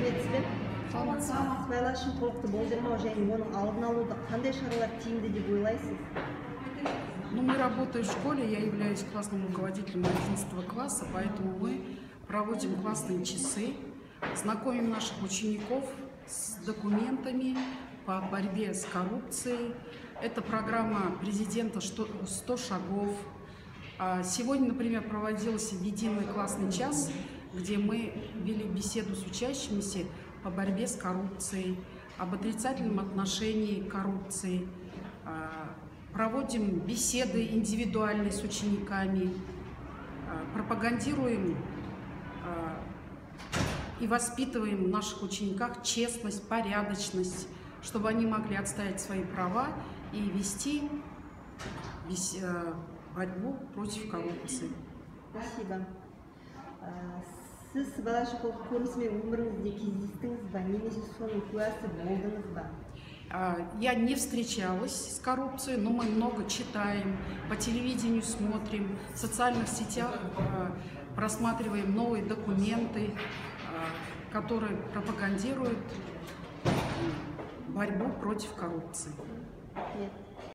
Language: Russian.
саламатсыз бе? Саламатсыз. Сыбайлас жемқорлықты болдырмау және оның алдын алуда қандай шаралар тиімді деп ойлайсыз? Ну, мы работаем в школе, я являюсь классным руководителем 11 класса, поэтому мы проводим классные часы, знакомим наших учеников с документами по борьбе с коррупцией. Это программа президента «100 шагов». Сегодня, например, проводился единый классный час, где мы вели беседу с учащимися по борьбе с коррупцией, об отрицательном отношении к коррупции. Проводим беседы индивидуальные с учениками, пропагандируем и воспитываем в наших учениках честность, порядочность, чтобы они могли отстоять свои права и вести борьбу против коррупции. Спасибо. Сіз сыбайлас жемқорлық көрінісімен өміріңізде кездестіңіз ба, немесе соның куәсі болдыңыз ба? Я не встречалась с коррупцией, но мы много читаем, по телевидению смотрим, в социальных сетях просматриваем новые документы, которые пропагандируют борьбу против коррупции. Нет.